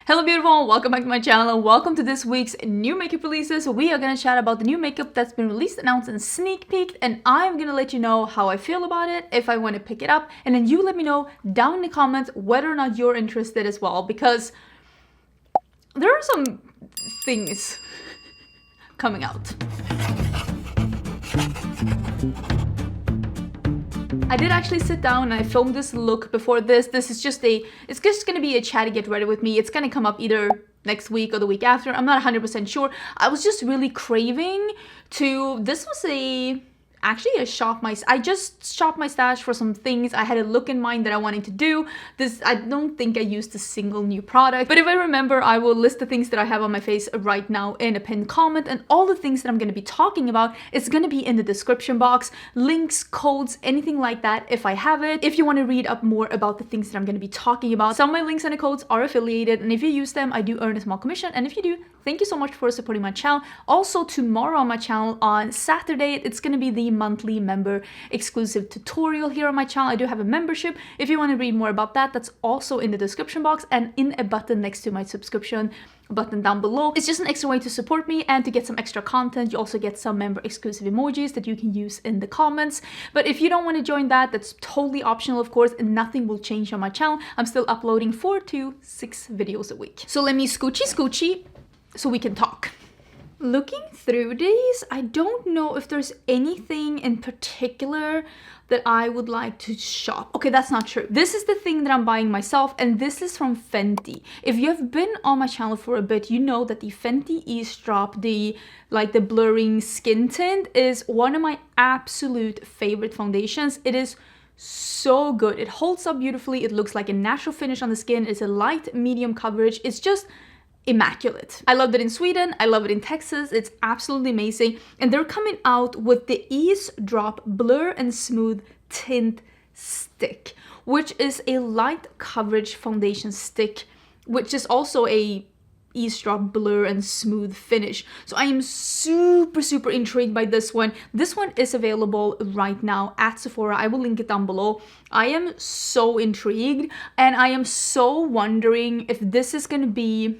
Hello beautiful, welcome back to my channel and welcome to this week's new makeup releases. We are gonna chat about the new makeup that's been released, announced, and sneak peeked, and I'm gonna let you know how I feel about it, if I want to pick it up, and then you let me know down in the comments whether or not you're interested as well, because there are some things coming out. I did actually sit down and I filmed this look before this. It's just gonna be a chatty get ready with me. It's gonna come up either next week or the week after. I'm not 100% sure. I was just really craving to, this was actually I just shopped my stash for some things. I had a look in mind that I wanted to do. I don't think I used a single new product, but if I remember, I will list the things that I have on my face right now in a pinned comment, and all the things that I'm going to be talking about is going to be in the description box. Links, codes, anything like that if I have it. If you want to read up more about the things that I'm going to be talking about, some of my links and the codes are affiliated, and if you use them, I do earn a small commission, and if you do, thank you so much for supporting my channel. Also, tomorrow on my channel on Saturday, it's going to be the monthly member exclusive tutorial here on my channel. I do have a membership. If you want to read more about that, that's also in the description box and in a button next to my subscription button down below. It's just an extra way to support me and to get some extra content. You also get some member exclusive emojis that you can use in the comments. But if you don't want to join that, that's totally optional, of course, and nothing will change on my channel. I'm still uploading 4 to 6 videos a week. So let me scoochie so we can talk. Looking through these, I don't know if there's anything in particular that I would like to shop. Okay, that's not true. This is the thing that I'm buying myself, and this is from Fenty. If you have been on my channel for a bit, you know that the Fenty Eaze Drop, the blurring skin tint, is one of my absolute favorite foundations. It is so good. It holds up beautifully. It looks like a natural finish on the skin. It's a light medium coverage. It's just immaculate. I loved it in Sweden. I love it in Texas. It's absolutely amazing. And they're coming out with the Eaze Drop Blur and Smooth Tint Stick, which is a light coverage foundation stick, which is also a Eaze Drop Blur and Smooth finish. So I am super intrigued by this one. This one is available right now at Sephora. I will link it down below. I am so intrigued, and I am so wondering if this is going to be,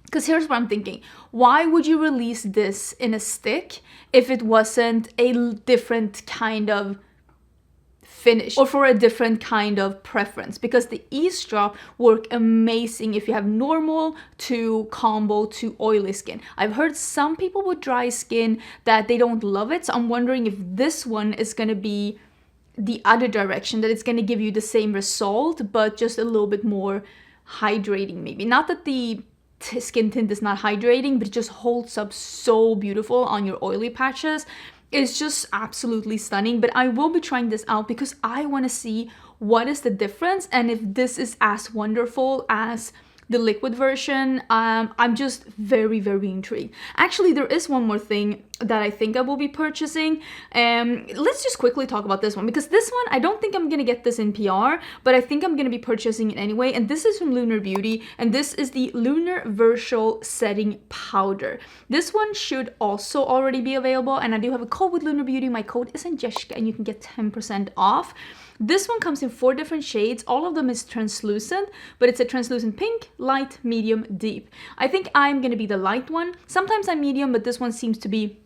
because here's what I'm thinking. Why would you release this in a stick if it wasn't a different kind of finish or for a different kind of preference? Because the Eaze Drop work amazing if you have normal to combo to oily skin. I've heard some people with dry skin that they don't love it. So I'm wondering if this one is going to be the other direction, that it's going to give you the same result, but just a little bit more hydrating maybe. Not that the skin tint is not hydrating, but it just holds up so beautiful on your oily patches. It's just absolutely stunning. But I will be trying this out because I want to see what is the difference and if this is as wonderful as the liquid version. I'm just very intrigued. Actually, there is one more thing that I think I will be purchasing. Let's just quickly talk about this one, because this one, I don't think I'm gonna get this in PR, but I think I'm gonna be purchasing it anyway. And this is from Lunar Beauty, and this is the Lunarversal Setting Powder. This one should also already be available, and I do have a code with Lunar Beauty. My code is Angelica, and you can get 10% off. This one comes in 4 different shades. All of them is translucent, but it's a translucent pink, light, medium, deep. I think I'm gonna be the light one. Sometimes I'm medium, but this one seems to be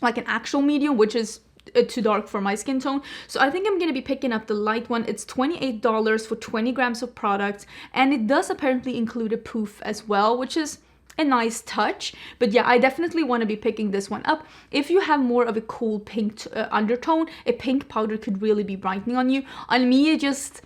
like an actual medium, which is too dark for my skin tone. So I think I'm gonna be picking up the light one. It's $28 for 20 grams of product, and it does apparently include a poof as well, which is a nice touch. But yeah, I definitely want to be picking this one up. If you have more of a cool pink undertone, a pink powder could really be brightening on you. On me, it just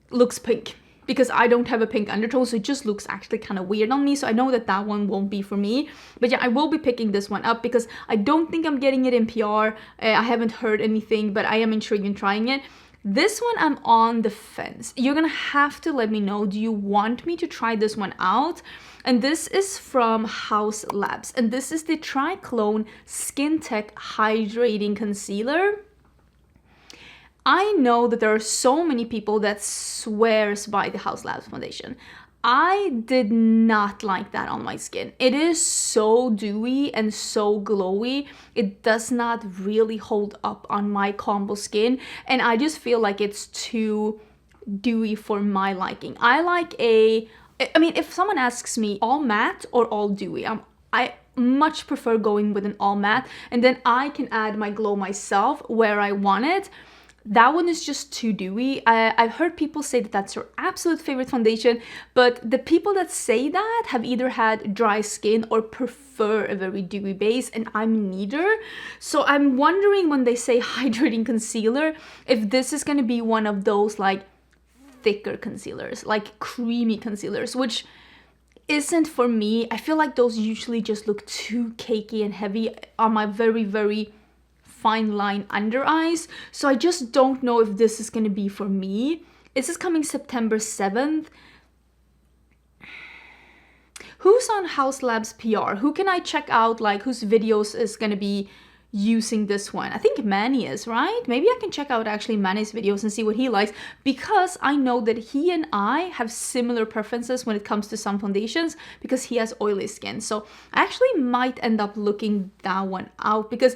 looks pink because I don't have a pink undertone, so it just looks actually kind of weird on me. So I know that that one won't be for me. But yeah, I will be picking this one up because I don't think I'm getting it in PR. I haven't heard anything, but I am intrigued in trying it. This one, I'm on the fence. You're gonna have to let me know, do you want me to try this one out? And this is from Haus Labs, and this is the Triclone Skin Tech Hydrating Concealer. I know that there are so many people that swears by the Haus Labs foundation. I did not like that on my skin. It is so dewy and so glowy. It does not really hold up on my combo skin, and I just feel like it's too dewy for my liking. I like a I mean, if someone asks me all matte or all dewy, I much prefer going with an all matte, and then I can add my glow myself where I want it. That one is just too dewy. I've heard people say that that's their absolute favorite foundation, but the people that say that have either had dry skin or prefer a very dewy base, and I'm neither. So I'm wondering when they say hydrating concealer, if this is gonna be one of those like thicker concealers, like creamy concealers, which isn't for me. I feel like those usually just look too cakey and heavy on my very, very fine line under eyes. So I just don't know if this is gonna be for me. This is coming September 7th. Who's on Haus Labs PR? Who can I check out, like whose videos is gonna be using this one? I think Manny is, right? Maybe I can check out actually Manny's videos and see what he likes, because I know that he and I have similar preferences when it comes to some foundations, because he has oily skin. So I actually might end up looking that one out, because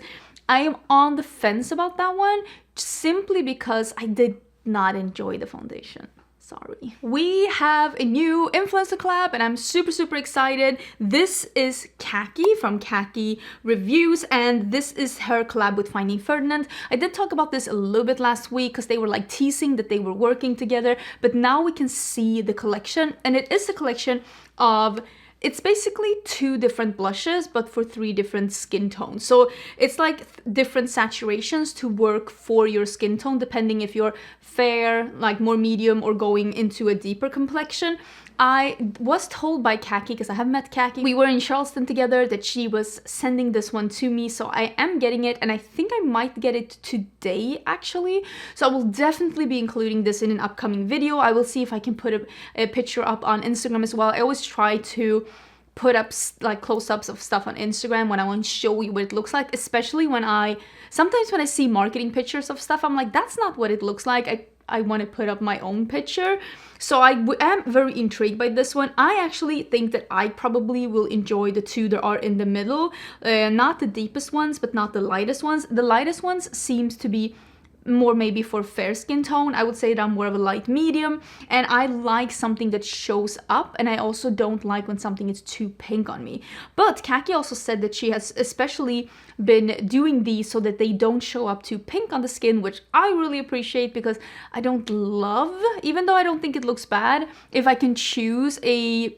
I am on the fence about that one, simply because I did not enjoy the foundation. Sorry. We have a new influencer collab and I'm super, super excited. This is Khaki from Khaki Reviews, and this is her collab with Finding Ferdinand. I did talk about this a little bit last week because they were like teasing that they were working together, but now we can see the collection, and it is a collection of, it's basically 2 different blushes, but for 3 different skin tones. So it's like different saturations to work for your skin tone, depending if you're fair, like more medium, or going into a deeper complexion. I was told by Khaki, because I have met Khaki, we were in Charleston together, that she was sending this one to me, so I am getting it, and I think I might get it today actually. So I will definitely be including this in an upcoming video. I will see if I can put a picture up on Instagram as well. I always try to put up like close-ups of stuff on Instagram when I want to show you what it looks like, especially when sometimes when I see marketing pictures of stuff, I'm like, that's not what it looks like. I want to put up my own picture. So I am very intrigued by this one. I actually think that I probably will enjoy the 2 that are in the middle. Not the deepest ones, but not the lightest ones. The lightest ones seems to be more maybe for fair skin tone. I would say that I'm more of a light medium, and I like something that shows up, and I also don't like when something is too pink on me. But Khaki also said that she has especially been doing these so that they don't show up too pink on the skin, which I really appreciate, because I don't love, even though I don't think it looks bad, if I can choose a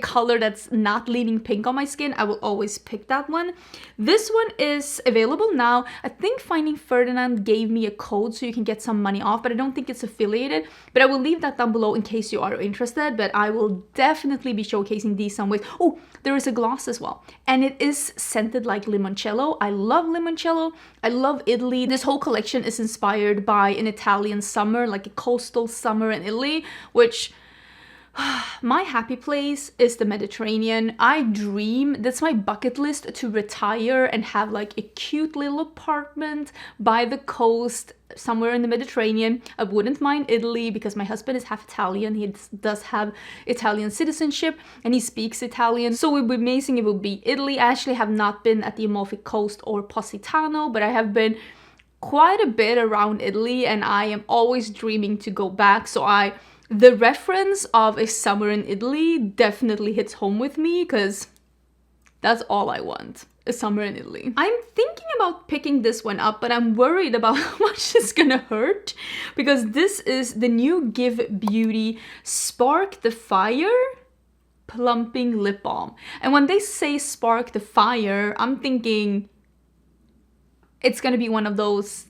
color that's not leaning pink on my skin, I will always pick that one. This one is available now. I think Finding Ferdinand gave me a code so you can get some money off, but I don't think it's affiliated. But I will leave that down below in case you are interested, but I will definitely be showcasing these some ways. Oh, there is a gloss as well, and it is scented like limoncello. I love limoncello. I love Italy. This whole collection is inspired by an Italian summer, like a coastal summer in Italy, which my happy place is the Mediterranean. I dream, that's my bucket list, to retire and have like a cute little apartment by the coast somewhere in the Mediterranean. I wouldn't mind Italy because my husband is half Italian. He does have Italian citizenship and he speaks Italian. So it would be amazing if it would be Italy. I actually have not been at the Amalfi Coast or Positano, but I have been quite a bit around Italy and I am always dreaming to go back. So the reference of a summer in Italy definitely hits home with me, because that's all I want, a summer in Italy. I'm thinking about picking this one up, but I'm worried about how much it's gonna hurt, because this is the new Give Beauty Spark the Fire Plumping Lip Balm. And when they say Spark the Fire, I'm thinking it's gonna be one of those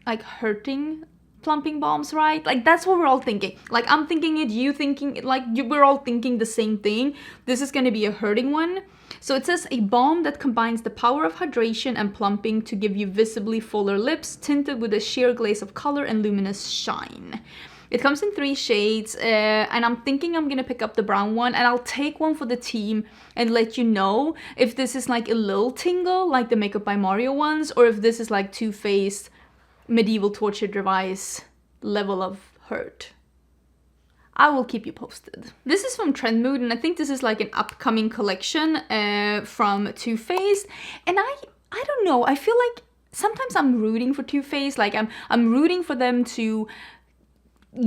like hurting plumping balms, right? Like that's what we're all thinking. Like I'm thinking it, you thinking it, like we're all thinking the same thing. This is going to be a hurting one. So it says a balm that combines the power of hydration and plumping to give you visibly fuller lips, tinted with a sheer glaze of color and luminous shine. It comes in 3 shades, and I'm thinking I'm gonna pick up the brown one, and I'll take one for the team and let you know if this is like a little tingle like the Makeup by Mario ones, or if this is like Too Faced medieval torture device level of hurt. I will keep you posted. This is from Trend Mood, and I think this is like an upcoming collection from Too Faced. And I don't know, I feel like sometimes I'm rooting for Too Faced. Like I'm rooting for them to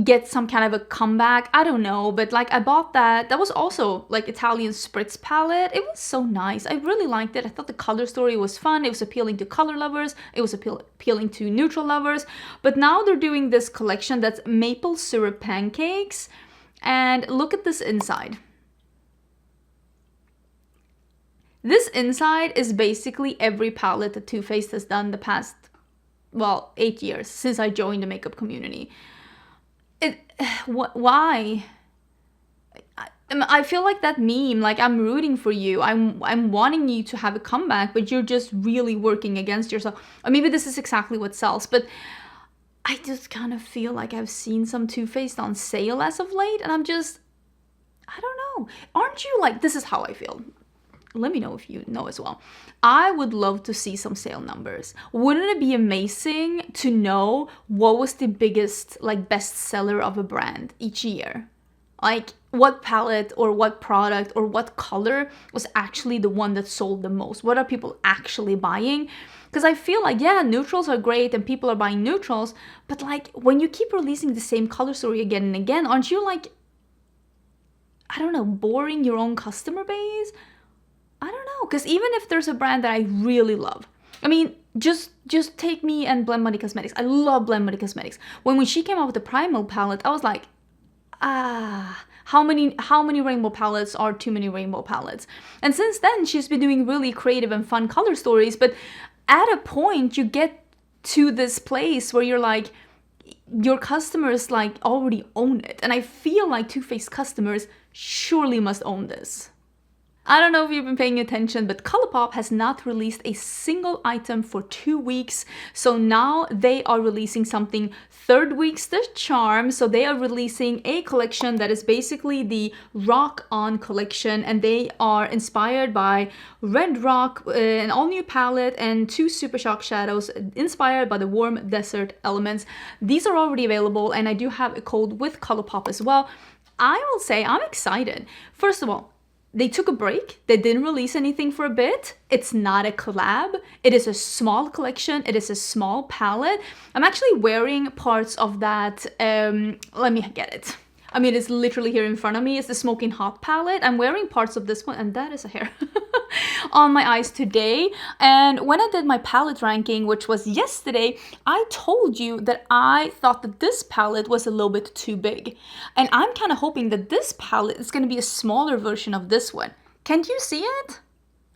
get some kind of a comeback. I don't know, but like I bought that. That was also like Italian Spritz palette. It was so nice. I really liked it. I thought the color story was fun. It was appealing to color lovers. It was appealing to neutral lovers. But now they're doing this collection that's Maple Syrup Pancakes. And look at this inside. This inside is basically every palette that Too Faced has done the past, well, 8 years since I joined the makeup community. Why? I feel like that meme, like I'm rooting for you. I'm wanting you to have a comeback, but you're just really working against yourself. Or maybe this is exactly what sells, but I just kind of feel like I've seen some Too Faced on sale as of late, and I don't know. Aren't you like, this is how I feel. Let me know if you know as well. I would love to see some sale numbers. Wouldn't it be amazing to know what was the biggest, like, best seller of a brand each year? Like, what palette or what product or what color was actually the one that sold the most? What are people actually buying? Because I feel like, yeah, neutrals are great and people are buying neutrals, but like, when you keep releasing the same color story again and again, aren't you like, I don't know, boring your own customer base? I don't know, because even if there's a brand that I really love, I mean, just take me and Blend Money Cosmetics. I love Blend Money Cosmetics. When she came out with the Primal palette, I was like, how many rainbow palettes are too many rainbow palettes? And since then, she's been doing really creative and fun color stories, but at a point, you get to this place where you're like, your customers like already own it. And I feel like Too Faced customers surely must own this. I don't know if you've been paying attention, but Colourpop has not released a single item for 2 weeks. So now they are releasing something third week's the charm. So they are releasing a collection that is basically the Rock On collection. And they are inspired by Red Rock, an all-new palette, and 2 Super Shock shadows inspired by the warm desert elements. These are already available, and I do have a code with Colourpop as well. I will say I'm excited. First of all, they took a break. They didn't release anything for a bit. It's not a collab. It is a small collection. It is a small palette. I'm actually wearing parts of that. Let me get it. I mean, it's literally here in front of me. It's the Smoking Hot palette. I'm wearing parts of this one, and that is a hair on my eyes today. And when I did my palette ranking, which was yesterday, I told you that I thought that this palette was a little bit too big. And I'm kind of hoping that this palette is going to be a smaller version of this one. Can't you see it?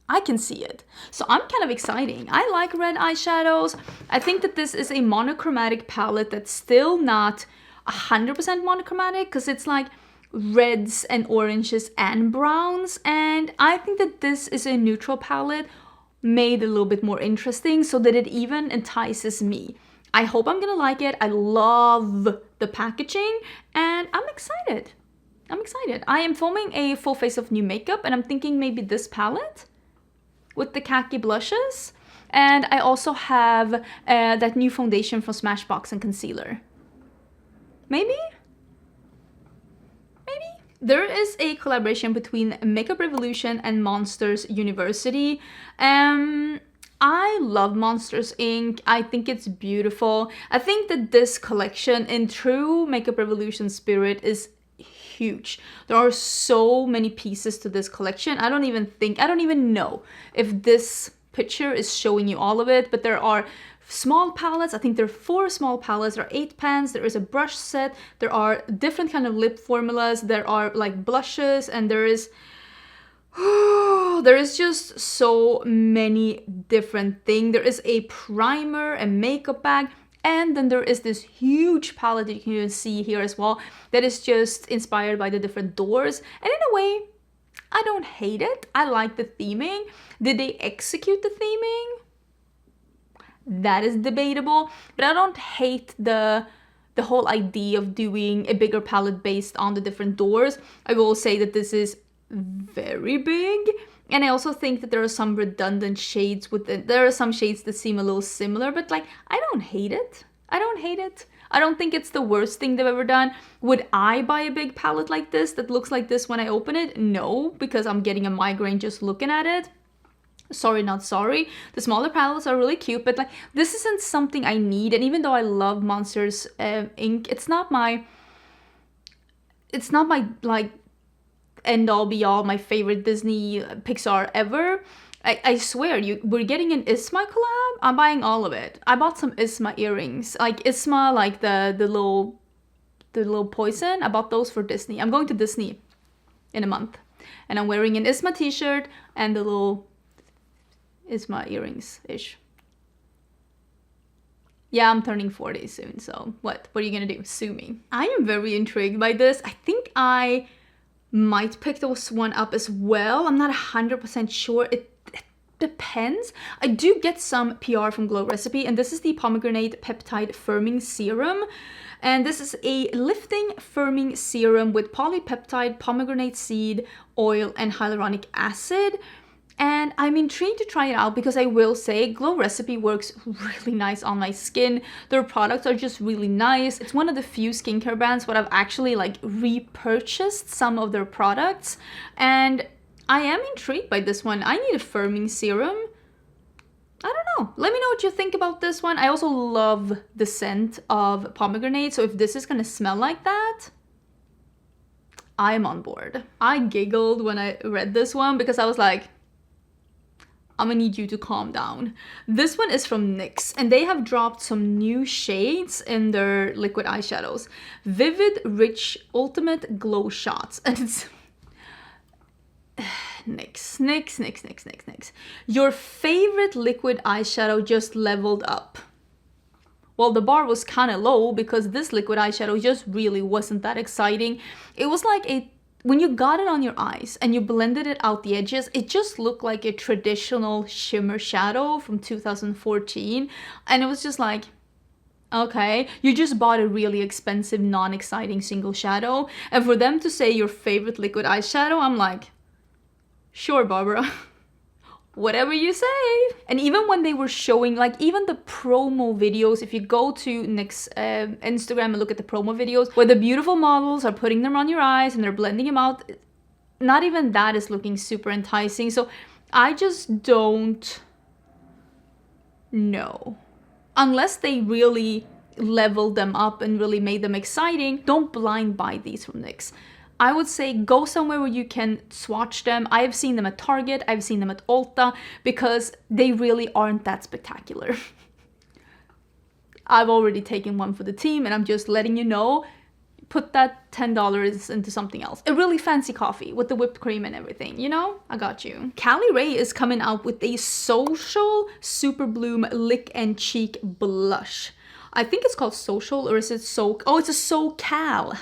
I can see it. So I'm kind of excited. I like red eyeshadows. I think that this is a monochromatic palette that's still not 100% monochromatic, because it's like reds and oranges and browns, and I think that this is a neutral palette made a little bit more interesting so that it even entices me. I hope I'm gonna like it. I love the packaging and I'm excited. I am filming a full face of new makeup and I'm thinking maybe this palette with the khaki blushes, and I also have that new foundation from Smashbox and concealer. Maybe? There is a collaboration between Makeup Revolution and Monsters University. I love Monsters Inc. I think it's beautiful. I think that this collection, in true Makeup Revolution spirit, is huge. There are so many pieces to this collection. I don't even know if this picture is showing you all of it, but there are small palettes. I think there are 4 small palettes. There are 8 pans. There is a brush set. There are different kind of lip formulas. There are like blushes, and there is just so many different things. There is a primer, a makeup bag, and then there is this huge palette that you can even see here as well that is just inspired by the different doors. And in a way, I don't hate it. I like the theming. Did they execute the theming? That is debatable, but I don't hate the whole idea of doing a bigger palette based on the different doors. I will say that this is very big, and I also think that there are some redundant shades with it. There are some shades that seem a little similar, but like, I don't hate it. I don't think it's the worst thing they've ever done. Would I buy a big palette like this that looks like this when I open it? No, because I'm getting a migraine just looking at it. Sorry, not sorry. The smaller palettes are really cute, but like, this isn't something I need. And even though I love Monsters Inc., it's not my it's not my like end all be all, my favorite Disney Pixar ever. I swear, we're getting an Isma collab. I'm buying all of it. I bought some Isma earrings, like Isma, like the little poison. I bought those for Disney. I'm going to Disney in a month, and I'm wearing an Isma t-shirt and the little Isma earrings ish. Yeah, I'm turning 40 soon, so what are you gonna do? Sue me. I am very intrigued by this. I think I might pick this one up as well. I'm not 100% sure. It depends. I do get some PR from Glow Recipe, and this is the Pomegranate Peptide Firming Serum. And this is a lifting firming serum with polypeptide, pomegranate seed, oil, and hyaluronic acid. And I'm intrigued to try it out because I will say Glow Recipe works really nice on my skin. Their products are just really nice. It's one of the few skincare brands where I've actually like repurchased some of their products. And I am intrigued by this one. I need a firming serum. I don't know. Let me know what you think about this one. I also love the scent of pomegranate. So if this is gonna smell like that, I'm on board. I giggled when I read this one because I was like, I'm gonna need you to calm down. This one is from NYX, and they have dropped some new shades in their liquid eyeshadows. Vivid, Rich, Ultimate Glow Shots. And it's NYX. Your favorite liquid eyeshadow just leveled up. Well, the bar was kind of low because this liquid eyeshadow just really wasn't that exciting. It was like when you got it on your eyes and you blended it out the edges, it just looked like a traditional shimmer shadow from 2014. And it was just like, okay, you just bought a really expensive, non-exciting single shadow. And for them to say your favorite liquid eyeshadow, I'm like, sure, Barbara. Whatever you say. And even when they were showing, like even the promo videos, if you go to NYX Instagram and look at the promo videos where the beautiful models are putting them on your eyes and they're blending them out, not even that is looking super enticing. So I just don't know. Unless they really leveled them up and really made them exciting, don't blind buy these from NYX. I would say go somewhere where you can swatch them. I've seen them at Target, I've seen them at Ulta, because they really aren't that spectacular. I've already taken one for the team and I'm just letting you know, put that $10 into something else. A really fancy coffee with the whipped cream and everything, you know? I got you. Cali Ray is coming out with a Social Superbloom Lick and Cheek Blush. I think it's called Social, or is it Oh, it's a Socal.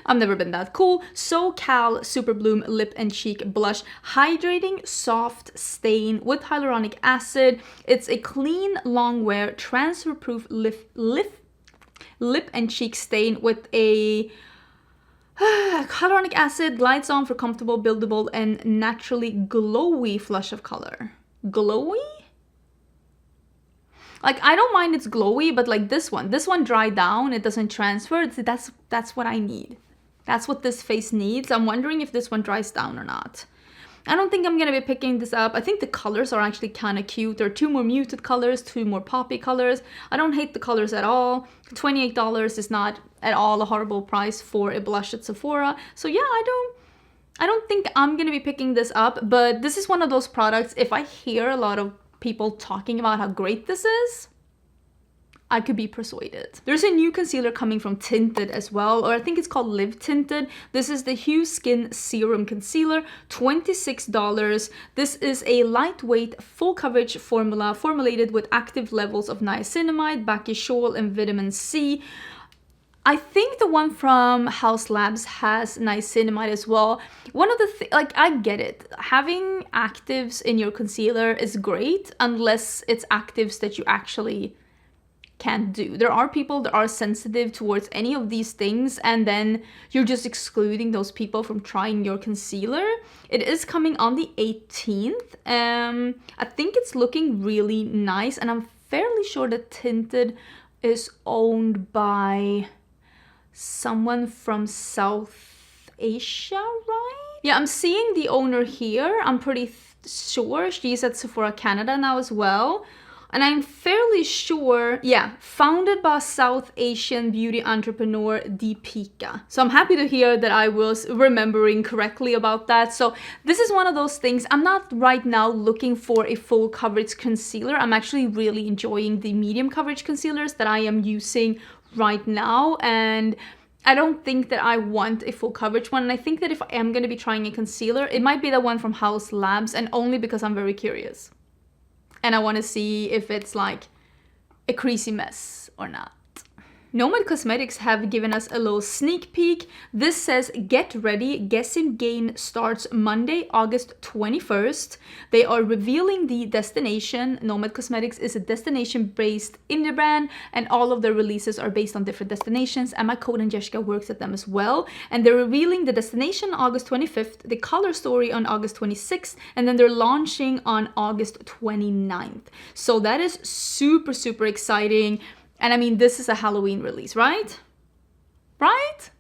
I've never been that cool. Socal Superbloom Lip and Cheek Blush. Hydrating soft stain with hyaluronic acid. It's a clean, long wear, transfer-proof lip and cheek stain with a hyaluronic acid. Glides on for comfortable, buildable, and naturally glowy flush of color. Glowy? Like, I don't mind it's glowy, but like this one dried down, it doesn't transfer. That's what I need. That's what this face needs. I'm wondering if this one dries down or not. I don't think I'm gonna be picking this up. I think the colors are actually kind of cute. There are two more muted colors, two more poppy colors. I don't hate the colors at all. $28 is not at all a horrible price for a blush at Sephora. So yeah, I don't think I'm gonna be picking this up, but this is one of those products, if I hear a lot of people talking about how great this is, I could be persuaded. There's a new concealer coming from Tinted as well, or I think it's called Live Tinted. This is the HUESKIN Serum Concealer, $26. This is a lightweight, full coverage formula formulated with active levels of niacinamide, bakuchiol, and vitamin C. I think the one from Haus Labs has niacinamide as well. One of the like, I get it. Having actives in your concealer is great unless it's actives that you actually can't do. There are people that are sensitive towards any of these things, and then you're just excluding those people from trying your concealer. It is coming on the 18th. I think it's looking really nice, and I'm fairly sure that Tinted is owned by someone from South Asia, right? Yeah, I'm seeing the owner here. I'm pretty sure she's at Sephora Canada now as well. And I'm fairly sure, yeah, founded by South Asian beauty entrepreneur Deepika. So I'm happy to hear that I was remembering correctly about that. So this is one of those things, I'm not right now looking for a full coverage concealer. I'm actually really enjoying the medium coverage concealers that I am using right now, and I don't think that I want a full coverage one. And I think that if I am going to be trying a concealer, it might be the one from Haus Labs, and only because I'm very curious. And I want to see if it's like a creasy mess or not. Nomad Cosmetics have given us a little sneak peek. This says, get ready, Guess and Gain starts Monday, August 21st. They are revealing the destination. Nomad Cosmetics is a destination-based indie brand, and all of their releases are based on different destinations, and my code Angelica works at them as well. And they're revealing the destination August 25th, the color story on August 26th, and then they're launching on August 29th. So that is super, super exciting. And I mean, this is a Halloween release, right? Right?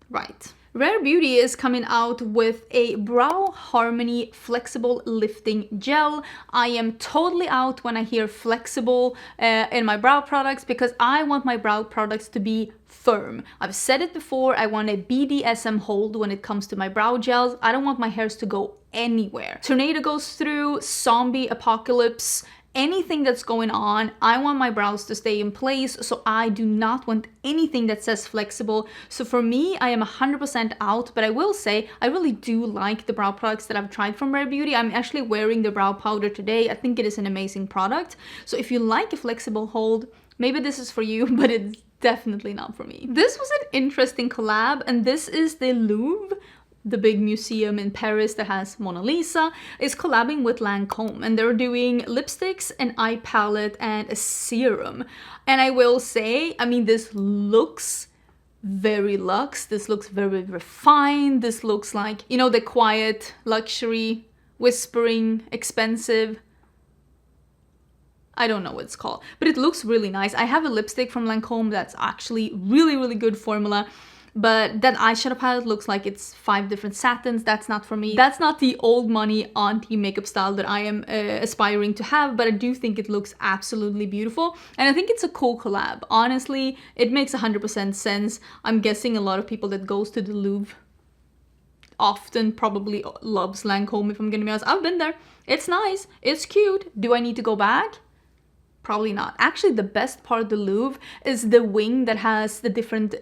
Right. Rare Beauty is coming out with a Brow Harmony Flexible Lifting Gel. I am totally out when I hear flexible in my brow products, because I want my brow products to be firm. I've said it before, I want a BDSM hold when it comes to my brow gels. I don't want my hairs to go anywhere. Tornado goes through, zombie apocalypse, anything that's going on, I want my brows to stay in place, so I do not want anything that says flexible. So for me, I am 100% out, but I will say I really do like the brow products that I've tried from Rare Beauty. I'm actually wearing the brow powder today. I think it is an amazing product. So if you like a flexible hold, maybe this is for you, but it's definitely not for me. This was an interesting collab, and this is the Louvre, the big museum in Paris that has Mona Lisa, is collabing with Lancome, and they're doing lipsticks, an eye palette, and a serum. And I will say, I mean, this looks very luxe. This looks very refined. This looks like, you know, the quiet, luxury, whispering, expensive. I don't know what it's called, but it looks really nice. I have a lipstick from Lancome that's actually really, really good formula. But that eyeshadow palette looks like it's 5 different satins. That's not for me. That's not the old money auntie makeup style that I am aspiring to have, but I do think it looks absolutely beautiful. And I think it's a cool collab. Honestly, it makes 100% sense. I'm guessing a lot of people that goes to the Louvre often probably loves Lancome, if I'm gonna be honest. I've been there. It's nice. It's cute. Do I need to go back? Probably not. Actually, the best part of the Louvre is the wing that has the different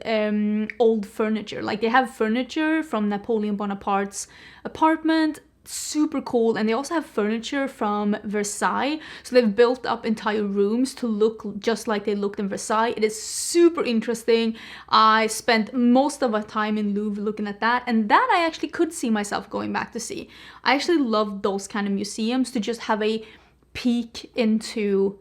old furniture. Like, they have furniture from Napoleon Bonaparte's apartment, super cool. And they also have furniture from Versailles. So they've built up entire rooms to look just like they looked in Versailles. It is super interesting. I spent most of my time in Louvre looking at that, and that I actually could see myself going back to see. I actually love those kind of museums, to just have a peek into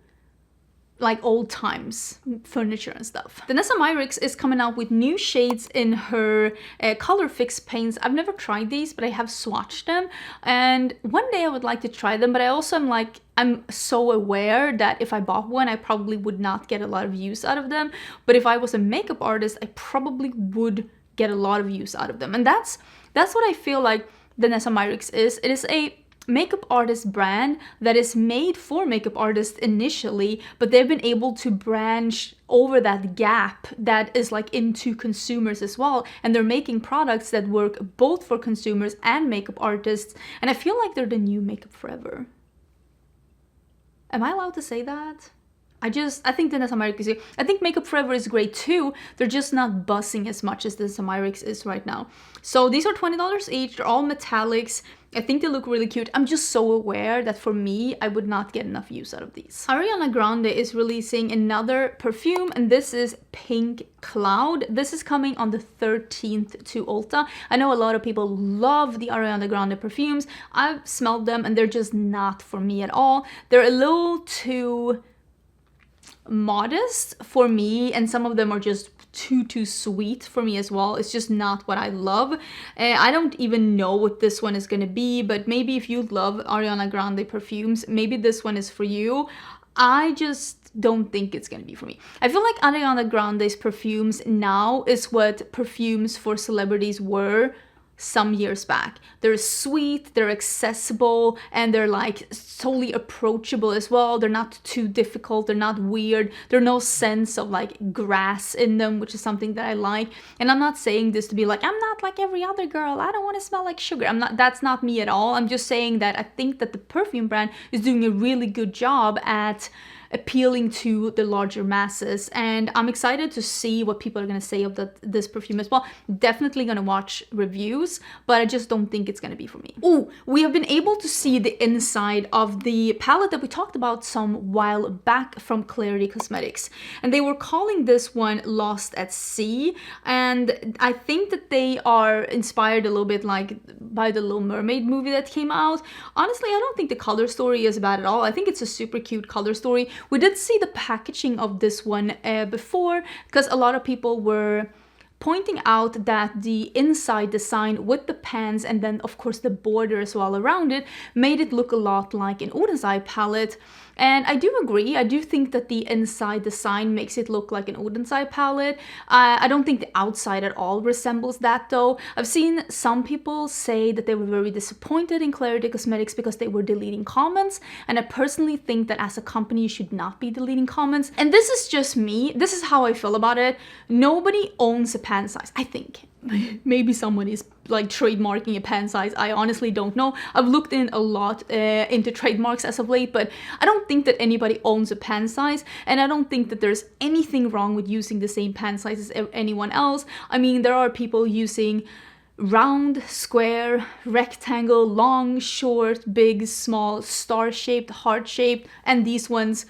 like old times furniture and stuff. Vanessa Myricks is coming out with new shades in her Colorfix paints. I've never tried these, but I have swatched them, and one day I would like to try them. But I also am like, I'm so aware that if I bought one, I probably would not get a lot of use out of them. But if I was a makeup artist, I probably would get a lot of use out of them. And that's what I feel like Vanessa Myricks is. It is a makeup artist brand that is made for makeup artists initially, but they've been able to branch over that gap that is like into consumers as well, and they're making products that work both for consumers and makeup artists. And I feel like they're the new Makeup Forever. Am I allowed to say that? I think Vanessa Myricks is, I think Makeup Forever is great too. They're just not buzzing as much as Vanessa Myricks is right now. So these are $20 each. They're all metallics. I think they look really cute. I'm just so aware that for me, I would not get enough use out of these. Ariana Grande is releasing another perfume, and this is Pink Cloud. This is coming on the 13th to Ulta. I know a lot of people love the Ariana Grande perfumes. I've smelled them and they're just not for me at all. They're a little too modest for me, and some of them are just too sweet for me as well. It's just not what I love. I don't even know what this one is gonna be, but maybe if you love Ariana Grande perfumes, maybe this one is for you. I just don't think it's gonna be for me. I feel like Ariana Grande's perfumes now is what perfumes for celebrities were some years back. They're sweet, they're accessible, and they're like totally approachable as well. They're not too difficult, they're not weird, there's no sense of like grass in them, which is something that I like. And I'm not saying this to be like, I'm not like every other girl, I don't want to smell like sugar. That's not me at all. I'm just saying that I think that the perfume brand is doing a really good job at appealing to the larger masses, and I'm excited to see what people are going to say of this perfume as well. Definitely going to watch reviews, but I just don't think it's going to be for me. Oh, we have been able to see the inside of the palette that we talked about some while back from Clarity Cosmetics, and they were calling this one Lost at Sea, and I think that they are inspired a little bit like by the Little Mermaid movie that came out. Honestly, I don't think the color story is bad at all. I think it's a super cute color story. We did see the packaging of this one before, because a lot of people were pointing out that the inside design with the pans and then of course the borders all around it made it look a lot like an Oden's Eye palette. And I do agree. I do think that the inside design makes it look like an Oden's Eye palette. I don't think the outside at all resembles that though. I've seen some people say that they were very disappointed in Clarity Cosmetics because they were deleting comments. And I personally think that as a company you should not be deleting comments. And this is just me. This is how I feel about it. Nobody owns a pan size, I think. Maybe someone is like trademarking a pan size. I honestly don't know. I've looked in a lot into trademarks as of late, but I don't think that anybody owns a pan size, and I don't think that there's anything wrong with using the same pan size as anyone else. I mean, there are people using round, square, rectangle, long, short, big, small, star-shaped, heart-shaped, and these ones,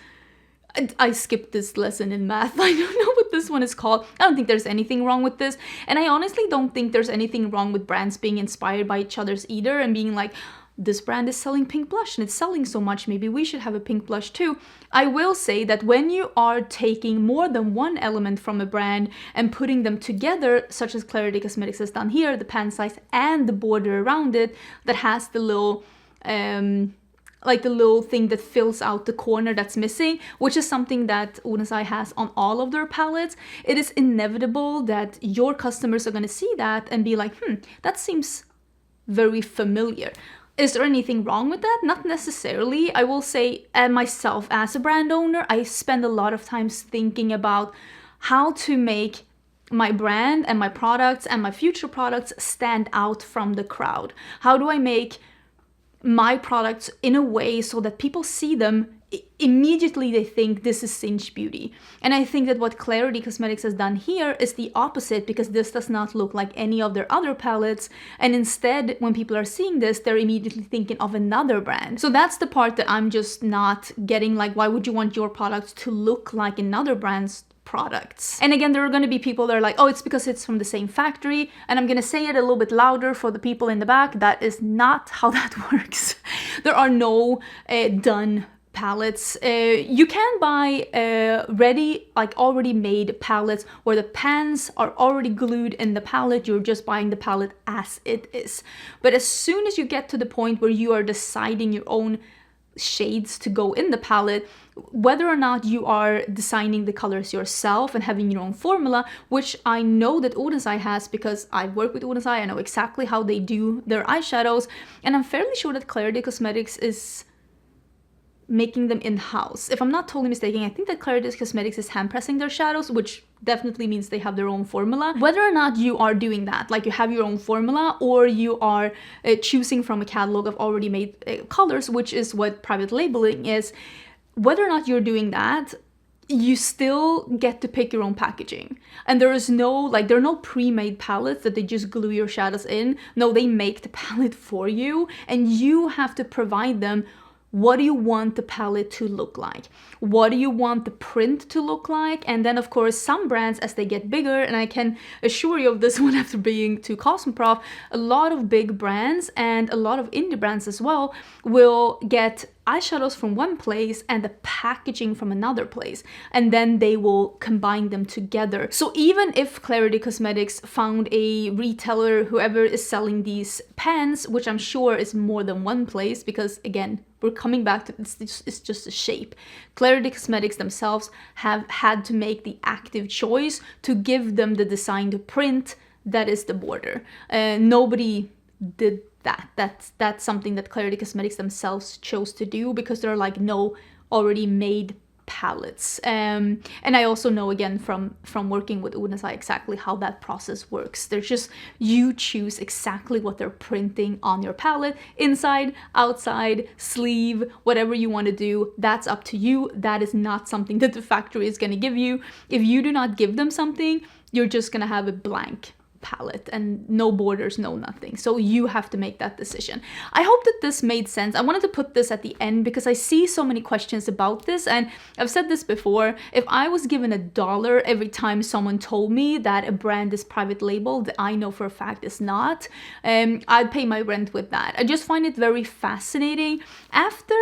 I skipped this lesson in math. I don't know what this one is called. I don't think there's anything wrong with this. And I honestly don't think there's anything wrong with brands being inspired by each other's either and being like, this brand is selling pink blush and it's selling so much, maybe we should have a pink blush too. I will say that when you are taking more than one element from a brand and putting them together, such as Clarity Cosmetics has done here, the pan size and the border around it that has the little like the little thing that fills out the corner that's missing, which is something that Oden's Eye has on all of their palettes, it is inevitable that your customers are going to see that and be like, that seems very familiar. Is there anything wrong with that? Not necessarily. I will say, myself as a brand owner, I spend a lot of times thinking about how to make my brand and my products and my future products stand out from the crowd. How do I make my products in a way so that people see them, immediately they think this is Cinch Beauty. And I think that what Clarity Cosmetics has done here is the opposite, because this does not look like any of their other palettes, and instead when people are seeing this, they're immediately thinking of another brand. So that's the part that I'm just not getting, like, why would you want your products to look like another brand's products? And again, there are going to be people that are like, oh, it's because it's from the same factory, and I'm going to say it a little bit louder for the people in the back. That is not how that works. There are no done palettes. You can buy ready, like already made palettes where the pans are already glued in the palette. You're just buying the palette as it is. But as soon as you get to the point where you are deciding your own shades to go in the palette, whether or not you are designing the colors yourself and having your own formula, which I know that Oden's Eye has because I work with Oden's Eye, I know exactly how they do their eyeshadows, and I'm fairly sure that Clarity Cosmetics is making them in-house. If I'm not totally mistaken, I think that Clarity Cosmetics is hand pressing their shadows, which definitely means they have their own formula. Whether or not you are doing that, like you have your own formula, or you are choosing from a catalog of already made colors, which is what private labeling is, whether or not you're doing that, you still get to pick your own packaging. And there is no, like, there are no pre-made palettes that they just glue your shadows in. No, they make the palette for you, and you have to provide them. What do you want the palette to look like? What do you want the print to look like? And then, of course, some brands, as they get bigger, and I can assure you of this one after being to Cosmoprof, a lot of big brands and a lot of indie brands as well will get eyeshadows from one place and the packaging from another place, and then they will combine them together. So even if Clarity Cosmetics found a retailer, whoever is selling these pans, which I'm sure is more than one place, because again, we're coming back to it's just a shape. Clarity Cosmetics themselves have had to make the active choice to give them the design to print that is the border. Nobody did that. That's something that Clarity Cosmetics themselves chose to do, because there are like no already made palettes. And I also know, again, from working with Unasai, exactly how that process works. There's just, you choose exactly what they're printing on your palette, inside, outside, sleeve, whatever you want to do, that's up to you. That is not something that the factory is going to give you. If you do not give them something, you're just going to have a blank palette and no borders, no nothing. So you have to make that decision. I hope that this made sense. I wanted to put this at the end because I see so many questions about this, and I've said this before. If I was given $1 every time someone told me that a brand is private label that I know for a fact is not, I'd pay my rent with that. I just find it very fascinating. After,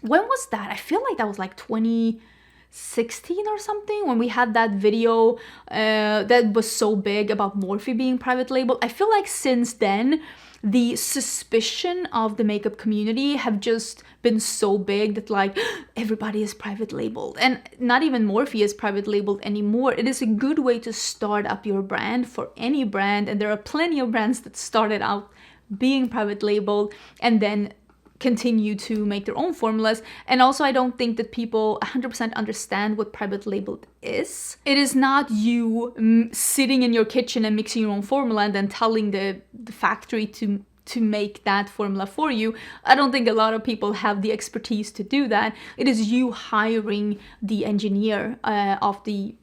when was that? I feel like that was like 2016 or something, when we had that video that was so big about Morphe being private label. I feel like since then the suspicion of the makeup community have just been so big that like everybody is private labeled, and not even Morphe is private labeled anymore. It is a good way to start up your brand for any brand, and there are plenty of brands that started out being private labeled and then continue to make their own formulas. And also, I don't think that people 100% understand what private labeled is. It is not you sitting in your kitchen and mixing your own formula and then telling the factory to make that formula for you. I don't think a lot of people have the expertise to do that. It is you hiring the engineer of the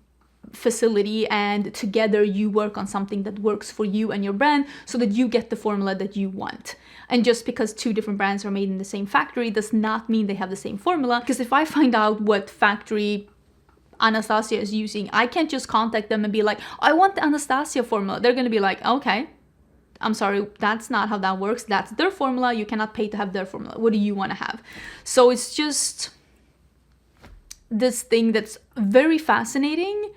facility, and together you work on something that works for you and your brand so that you get the formula that you want. And just because two different brands are made in the same factory does not mean they have the same formula, because if I find out what factory Anastasia is using, I can't just contact them and be like, I want the Anastasia formula. They're gonna be like, okay, I'm sorry, that's not how that works. That's their formula. You cannot pay to have their formula. What do you want to have? So it's just this thing that's very fascinating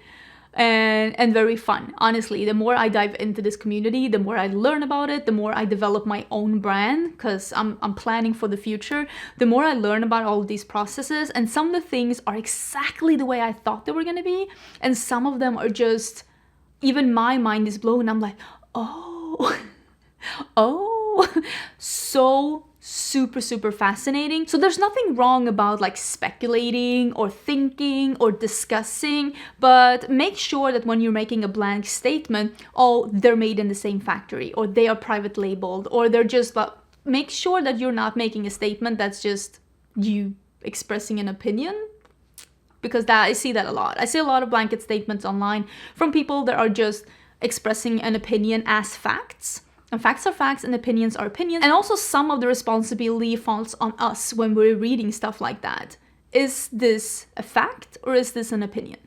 and very fun. Honestly, the more I dive into this community, the more I learn about it, the more I develop my own brand, because I'm planning for the future, the more I learn about all of these processes. And some of the things are exactly the way I thought they were going to be, and some of them are just, even my mind is blown. I'm like, oh oh, so super fascinating. So there's nothing wrong about like speculating or thinking or discussing, but make sure that when you're making a blank statement, oh, they're made in the same factory, or they are private labeled, or they're just, but make sure that you're not making a statement that's just you expressing an opinion, because that, I see that a lot. I see a lot of blanket statements online from people that are just expressing an opinion as facts. And facts are facts and opinions are opinions. And also some of the responsibility falls on us when we're reading stuff like that. Is this a fact or is this an opinion?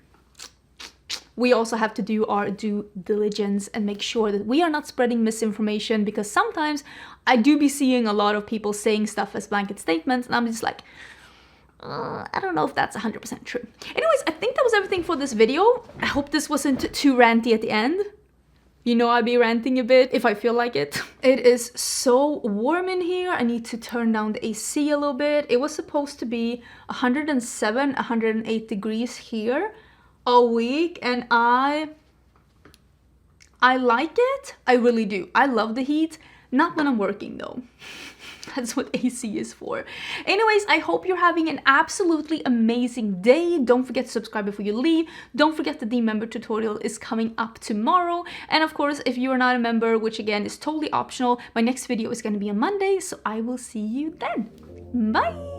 We also have to do our due diligence and make sure that we are not spreading misinformation, because sometimes I do be seeing a lot of people saying stuff as blanket statements, and I'm just like, I don't know if that's 100% true. Anyways, I think that was everything for this video. I hope this wasn't too ranty at the end. You know, I'll be ranting a bit if I feel like it. It is so warm in here. I need to turn down the AC a little bit. It was supposed to be 107, 108 degrees here all week, and I like it. I really do. I love the heat. Not when I'm working though. That's what AC is for. Anyways, I hope you're having an absolutely amazing day. Don't forget to subscribe before you leave. Don't forget that the member tutorial is coming up tomorrow. And of course, if you are not a member, which again is totally optional, my next video is going to be on Monday. So I will see you then. Bye!